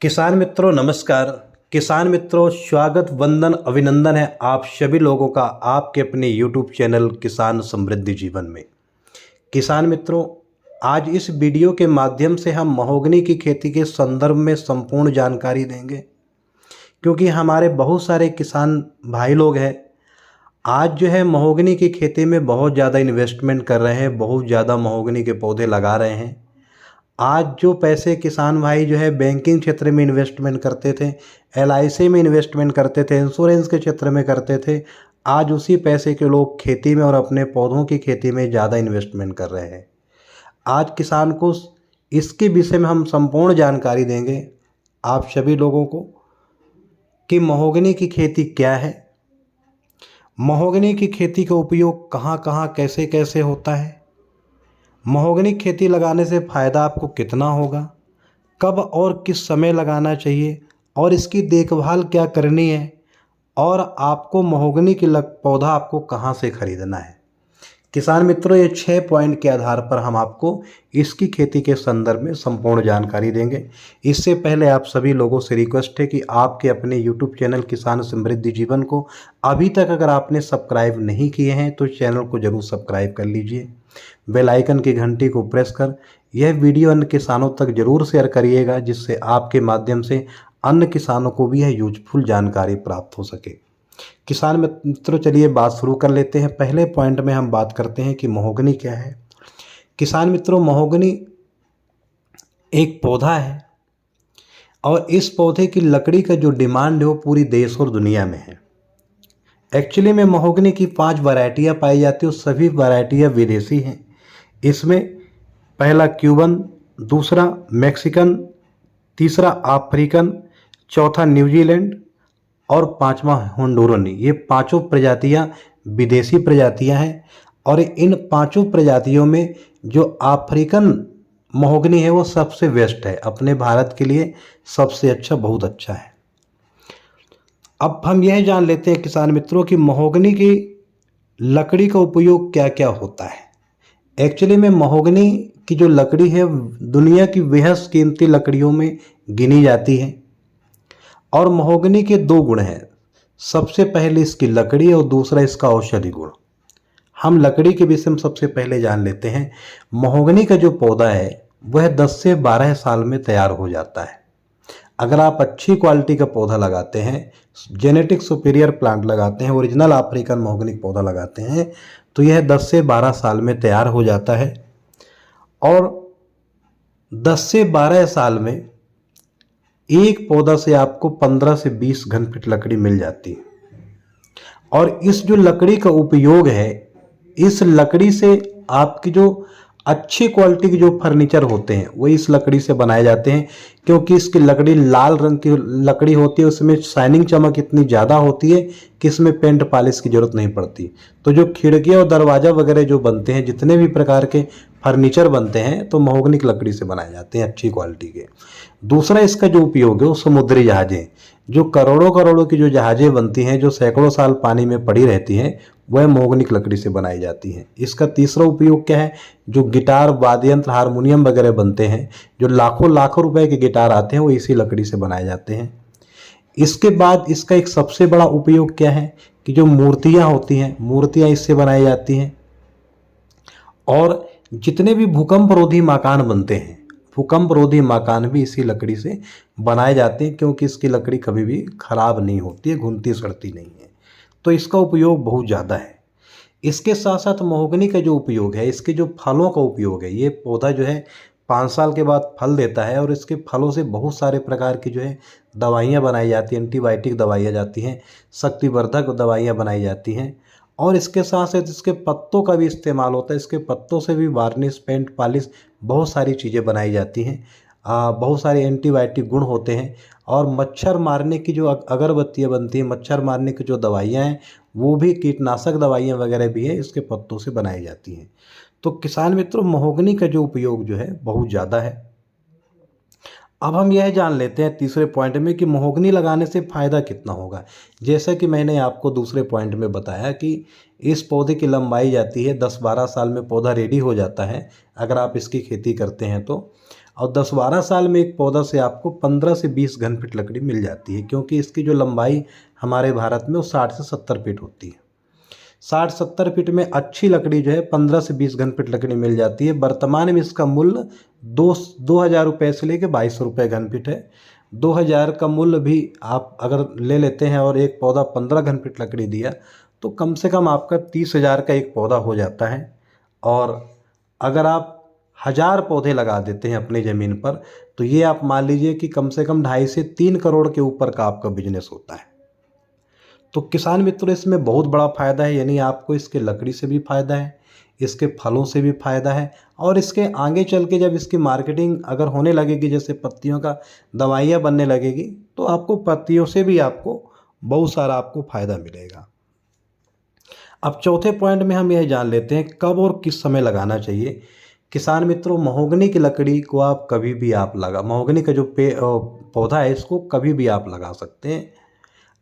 किसान मित्रों नमस्कार। किसान मित्रों स्वागत वंदन अभिनंदन है आप सभी लोगों का आपके अपने YouTube चैनल किसान समृद्धि जीवन में। किसान मित्रों आज इस वीडियो के माध्यम से हम महोगनी की खेती के संदर्भ में संपूर्ण जानकारी देंगे, क्योंकि हमारे बहुत सारे किसान भाई लोग हैं आज जो है महोगनी की खेती में बहुत ज़्यादा इन्वेस्टमेंट कर रहे हैं, बहुत ज़्यादा महोगनी के पौधे लगा रहे हैं। आज जो पैसे किसान भाई जो है बैंकिंग क्षेत्र में इन्वेस्टमेंट करते थे, LIC में इन्वेस्टमेंट करते थे, इंश्योरेंस के क्षेत्र में करते थे, आज उसी पैसे के लोग खेती में और अपने पौधों की खेती में ज़्यादा इन्वेस्टमेंट कर रहे हैं। आज किसान को इसके विषय में हम संपूर्ण जानकारी देंगे आप सभी लोगों को कि महोगनी की खेती क्या है, महोगनी की खेती का उपयोग कहाँ कहाँ कैसे कैसे होता है, महोगनी खेती लगाने से फ़ायदा आपको कितना होगा, कब और किस समय लगाना चाहिए और इसकी देखभाल क्या करनी है, और आपको महोगनी की पौधा आपको कहाँ से ख़रीदना है। किसान मित्रों ये 6 पॉइंट के आधार पर हम आपको इसकी खेती के संदर्भ में संपूर्ण जानकारी देंगे। इससे पहले आप सभी लोगों से रिक्वेस्ट है कि आपके अपने YouTube चैनल किसान समृद्धि जीवन को अभी तक अगर आपने सब्सक्राइब नहीं किए हैं तो चैनल को ज़रूर सब्सक्राइब कर लीजिए। बेल आइकन की घंटी को प्रेस कर यह वीडियो अन्य किसानों तक जरूर शेयर करिएगा, जिससे आपके माध्यम से अन्य किसानों को भी यह यूजफुल जानकारी प्राप्त हो सके। किसान मित्रों चलिए बात शुरू कर लेते हैं। पहले पॉइंट में हम बात करते हैं कि महोगनी क्या है। किसान मित्रों महोगनी एक पौधा है और इस पौधे की लकड़ी का जो डिमांड है वो पूरी देश और दुनिया में है। एक्चुअली में महोगनी की 5 वैरायटियाँ पाई जाती हैं और सभी वैरायटियाँ विदेशी हैं। इसमें पहला क्यूबन, दूसरा मैक्सिकन, तीसरा अफ्रीकन, चौथा न्यूजीलैंड और पांचवा होंडुरानी। ये पांचों प्रजातियां विदेशी प्रजातियां हैं और इन पांचों प्रजातियों में जो अफ्रीकन महोगनी है वो सबसे बेस्ट है, अपने भारत के लिए सबसे अच्छा, बहुत अच्छा है। अब हम यह जान लेते हैं किसान मित्रों कि महोगनी की लकड़ी का उपयोग क्या क्या होता है। एक्चुअली में महोगनी की जो लकड़ी है दुनिया की बेहद कीमती लकड़ियों में गिनी जाती है और महोगनी के 2 गुण हैं। सबसे पहले इसकी लकड़ी और दूसरा इसका औषधि गुण। हम लकड़ी के विषय में सबसे पहले जान लेते हैं। महोगनी का जो पौधा है वह 10 से 12 साल में तैयार हो जाता है। अगर आप अच्छी क्वालिटी का पौधा लगाते हैं, जेनेटिक सुपीरियर प्लांट लगाते हैं, ओरिजिनल अफ्रीकन महोगनी पौधा लगाते हैं तो यह 10 से 12 साल में तैयार हो जाता है और 10 से 12 साल में एक पौधा से आपको 15 से 20 घन फीट लकड़ी मिल जाती है। और इस जो लकड़ी का उपयोग है, इस लकड़ी से आपकी जो अच्छी क्वालिटी के जो फर्नीचर होते हैं वो इस लकड़ी से बनाए जाते हैं, क्योंकि इसकी लकड़ी लाल रंग की लकड़ी होती है, उसमें शाइनिंग चमक इतनी ज़्यादा होती है कि इसमें पेंट पॉलिश की ज़रूरत नहीं पड़ती। तो जो खिड़कियाँ और दरवाज़ा वगैरह जो बनते हैं, जितने भी प्रकार के फर्नीचर बनते हैं तो महोगनी की लकड़ी से बनाए जाते हैं अच्छी क्वालिटी के। दूसरा इसका जो उपयोग है वो समुद्री जहाज़ें, जो करोड़ों करोड़ों की जो जहाज़ें बनती हैं, जो सैकड़ों साल पानी में पड़ी रहती हैं, वह महोगनी की लकड़ी से बनाई जाती हैं। इसका तीसरा उपयोग क्या है, जो गिटार, वाद्य यंत्र, हारमोनियम वगैरह बनते हैं, जो लाखों लाखों रुपए के गिटार आते हैं वो इसी लकड़ी से बनाए जाते हैं। इसके बाद इसका एक सबसे बड़ा उपयोग क्या है कि जो मूर्तियाँ होती हैं, मूर्तियाँ इससे बनाई जाती हैं। और जितने भी भूकंप रोधी मकान बनते हैं, भूकंप रोधी मकान भी इसी लकड़ी से बनाए जाते हैं, क्योंकि इसकी लकड़ी कभी भी खराब नहीं होती है, घुलती सड़ती नहीं है। तो इसका उपयोग बहुत ज़्यादा है। इसके साथ साथ महोगनी का जो उपयोग है, इसके जो फलों का उपयोग है, ये पौधा जो है 5 साल के बाद फल देता है और इसके फलों से बहुत सारे प्रकार की जो है दवाइयाँ बनाई जाती हैं, एंटीबायोटिक दवाइयाँ जाती हैं, शक्तिवर्धक दवाइयाँ बनाई जाती हैं। और इसके साथ साथ इसके पत्तों का भी इस्तेमाल होता है। इसके पत्तों से भी वार्निश, पेंट, पॉलिश, बहुत सारी चीज़ें बनाई जाती हैं। बहुत सारे एंटीबायोटिक गुण होते हैं। और मच्छर मारने की जो अगरबत्तियाँ बनती हैं, मच्छर मारने की जो दवाइयाँ हैं, वो भी कीटनाशक दवाइयाँ वगैरह भी है इसके पत्तों से बनाई जाती हैं। तो किसान मित्रों महोगनी का जो उपयोग जो है बहुत ज़्यादा है। अब हम यह जान लेते हैं तीसरे पॉइंट में कि महोगनी लगाने से फ़ायदा कितना होगा। जैसा कि मैंने आपको दूसरे पॉइंट में बताया कि इस पौधे की लंबाई जाती है 10-12 साल में पौधा रेडी हो जाता है अगर आप इसकी खेती करते हैं तो। और 10-12 साल में एक पौधा से आपको 15 से 20 घन फीट लकड़ी मिल जाती है, क्योंकि इसकी जो लंबाई हमारे भारत में वो 60 से 70 फीट होती है। 60-70 फीट में अच्छी लकड़ी जो है 15 से 20 घन फीट लकड़ी मिल जाती है। वर्तमान में इसका मूल्य 2,000 रुपये से लेकर 2,200 रुपये घन फीट है। 2,000 का मूल्य भी आप अगर ले लेते हैं और एक पौधा 15 घन फीट लकड़ी दिया तो कम से कम आपका 30,000 का एक पौधा हो जाता है। और अगर आप 1,000 पौधे लगा देते हैं अपनी ज़मीन पर तो ये आप मान लीजिए कि कम से कम 2.5 से 3 करोड़ के ऊपर का आपका बिजनेस होता है। तो किसान मित्रों, इसमें बहुत बड़ा फ़ायदा है, यानी आपको इसके लकड़ी से भी फ़ायदा है, इसके फलों से भी फ़ायदा है, और इसके आगे चल के जब इसकी मार्केटिंग अगर होने लगेगी, जैसे पत्तियों का दवाइयाँ बनने लगेगी, तो आपको पत्तियों से भी आपको बहुत सारा आपको फ़ायदा मिलेगा। अब चौथे पॉइंट में हम यह जान लेते हैं कब और किस समय लगाना चाहिए। किसान मित्रों, महोगनी की लकड़ी को आप कभी भी आप महोगनी का जो पौधा है इसको कभी भी आप लगा सकते हैं।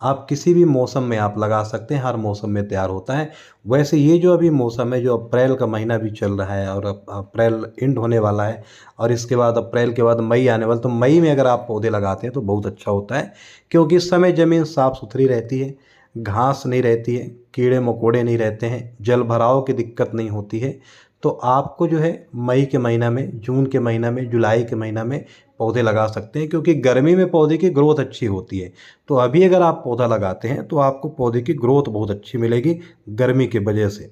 आप किसी भी मौसम में आप लगा सकते हैं, हर मौसम में तैयार होता है। वैसे ये जो अभी मौसम है, जो अप्रैल का महीना भी चल रहा है और अप्रैल एंड होने वाला है और इसके बाद अप्रैल के बाद मई आने वाला, तो मई में अगर आप पौधे लगाते हैं तो बहुत अच्छा होता है, क्योंकि इस समय ज़मीन साफ़ सुथरी रहती है, घास नहीं रहती है, कीड़े मकोड़े नहीं रहते हैं, जल भराव की दिक्कत नहीं होती है। तो आपको जो है मई के महीना में, जून के महीना में, जुलाई के महीना में पौधे लगा सकते हैं, क्योंकि गर्मी में पौधे की ग्रोथ अच्छी होती है। तो अभी अगर आप पौधा लगाते हैं तो आपको पौधे की ग्रोथ बहुत अच्छी मिलेगी गर्मी की वजह से।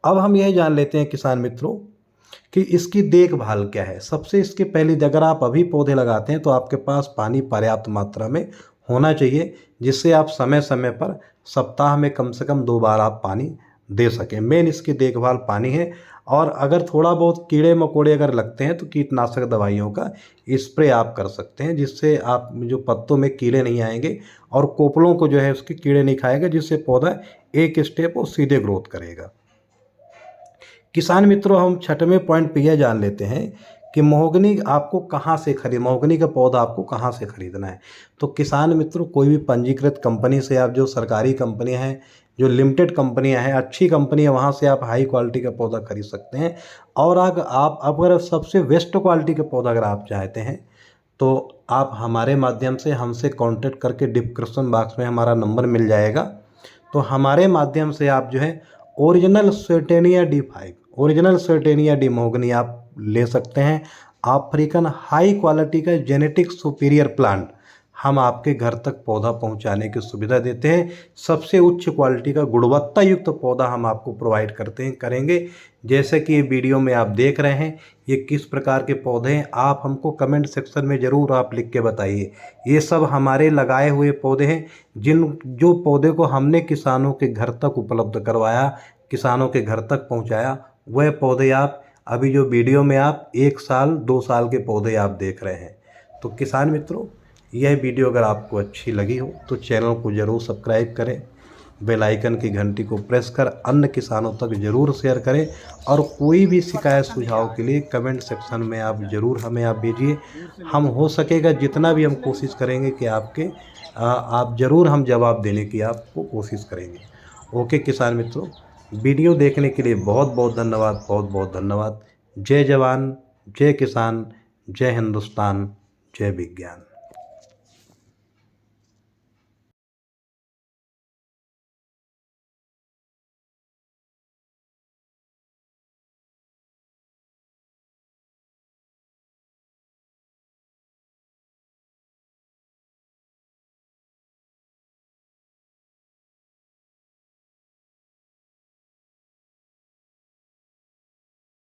अब हम यह जान लेते हैं किसान मित्रों कि इसकी देखभाल क्या है। सबसे इसके पहले अगर आप अभी पौधे लगाते हैं तो आपके पास पानी पर्याप्त मात्रा में होना चाहिए, जिससे आप समय समय पर सप्ताह में कम से कम 2 बार आप पानी दे सकें। मेन इसकी देखभाल पानी है। और अगर थोड़ा बहुत कीड़े मकोड़े अगर लगते हैं तो कीटनाशक दवाइयों का स्प्रे आप कर सकते हैं, जिससे आप जो पत्तों में कीड़े नहीं आएंगे और कोपलों को जो है उसके कीड़े नहीं खाएंगे, जिससे पौधा एक स्टेप और सीधे ग्रोथ करेगा। किसान मित्रों, हम छठवें पॉइंट पे यह जान लेते हैं कि महोगनी आपको कहाँ से महोगनी का पौधा आपको कहाँ से खरीदना है। तो किसान मित्रों, कोई भी पंजीकृत कंपनी से आप, जो सरकारी कंपनियां हैं, जो लिमिटेड कंपनियां हैं, अच्छी कंपनी है, वहाँ से आप हाई क्वालिटी का पौधा खरीद सकते हैं। और अगर सबसे बेस्ट क्वालिटी का पौधा अगर आप चाहते हैं तो आप हमारे माध्यम से हमसे कांटेक्ट करके डिस्क्रिप्शन बॉक्स में हमारा नंबर मिल जाएगा। तो हमारे माध्यम से आप जो है ओरिजिनल सर्टेनिया D5, ओरिजिनल सर्टेनिया डी महोगनी आप ले सकते हैं। अफ्रीकन हाई क्वालिटी का जेनेटिक सुपीरियर प्लांट हम आपके घर तक पौधा पहुंचाने की सुविधा देते हैं। सबसे उच्च क्वालिटी का गुणवत्ता युक्त पौधा हम आपको प्रोवाइड करेंगे। जैसे कि ये वीडियो में आप देख रहे हैं, ये किस प्रकार के पौधे हैं, आप हमको कमेंट सेक्शन में ज़रूर आप लिख के बताइए। ये सब हमारे लगाए हुए पौधे हैं, जो पौधे को हमने किसानों के घर तक उपलब्ध करवाया, किसानों के घर तक पहुँचाया, वह पौधे आप अभी जो वीडियो में आप 1 साल 2 साल के पौधे आप देख रहे हैं। तो किसान मित्रों, यह वीडियो अगर आपको अच्छी लगी हो तो चैनल को ज़रूर सब्सक्राइब करें, बेल आइकन की घंटी को प्रेस कर अन्य किसानों तक ज़रूर शेयर करें। और कोई भी शिकायत सुझाव के लिए कमेंट सेक्शन में आप ज़रूर हमें आप भेजिए। हम हो सकेगा जितना भी हम कोशिश करेंगे कि आप ज़रूर हम जवाब देने की आपको कोशिश करेंगे। ओके किसान मित्रों, वीडियो देखने के लिए बहुत बहुत धन्यवाद, बहुत बहुत धन्यवाद। जय जवान, जय किसान, जय हिंदुस्तान, जय विज्ञान।